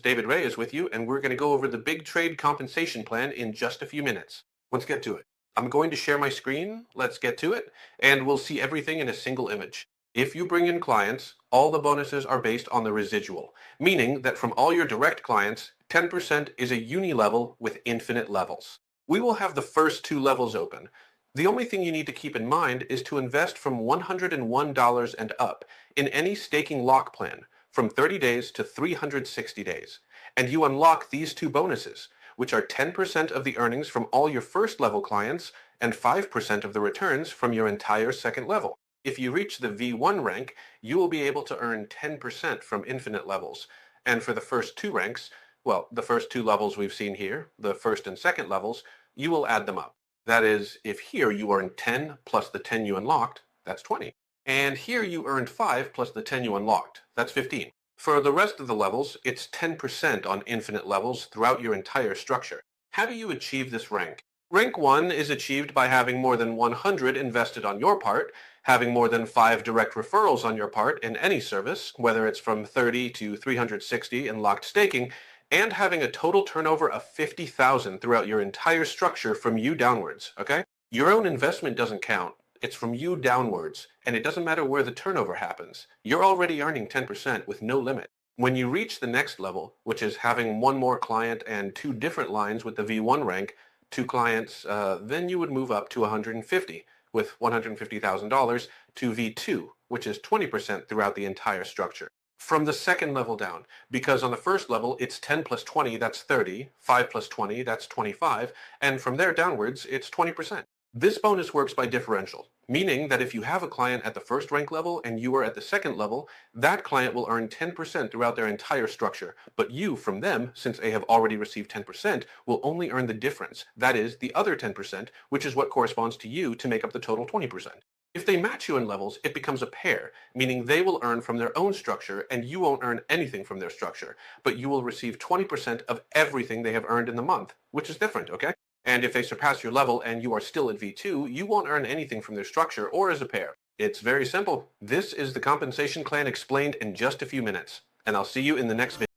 David Ray is with you, and we're going to go over the Big Trade Compensation Plan in just a few minutes. Let's get to it. I'm going to share my screen. Let's get to it, and we'll see everything in a single image. If you bring in clients, all the bonuses are based on the residual, meaning that from all your direct clients, 10% is a Unilevel with infinite levels. We will have the first two levels open. The only thing you need to keep in mind is to invest from $101 and up in any staking lock plan from 30 days to 360 days. And you unlock these two bonuses, which are 10% of the earnings from all your first level clients and 5% of the returns from your entire second level. If you reach the V1 rank, you will be able to earn 10% from infinite levels. And for the first two ranks, well, the first two levels we've seen here, the first and second levels, you will add them up. That is, if here you earn 10 plus the 10 you unlocked, that's 20. And here you earned 5 plus the 10 you unlocked, that's 15. For the rest of the levels, it's 10% on infinite levels throughout your entire structure. How do you achieve this rank? Rank 1 is achieved by having more than 100 invested on your part, having more than 5 direct referrals on your part in any service, whether it's from 30 to 360 in locked staking, and having a total turnover of 50,000 throughout your entire structure from you downwards, okay? Your own investment doesn't count. It's from you downwards, and it doesn't matter where the turnover happens. You're already earning 10% with no limit. When you reach the next level, which is having one more client and two different lines with the V1 rank, two clients, then you would move up to 150 with $150,000 to V2, which is 20% throughout the entire structure. From the second level down, because on the first level it's 10 plus 20, that's 30, 5 plus 20, that's 25, and from there downwards it's 20%. This bonus works by differential, meaning that if you have a client at the first rank level and you are at the second level, that client will earn 10% throughout their entire structure, but you, from them, since they have already received 10%, will only earn the difference, that is, the other 10%, which is what corresponds to you to make up the total 20%. If they match you in levels, it becomes a pair, meaning they will earn from their own structure and you won't earn anything from their structure, but you will receive 20% of everything they have earned in the month, which is different, okay? And if they surpass your level and you are still at V2, you won't earn anything from their structure or as a pair. It's very simple. This is the compensation plan explained in just a few minutes, and I'll see you in the next video.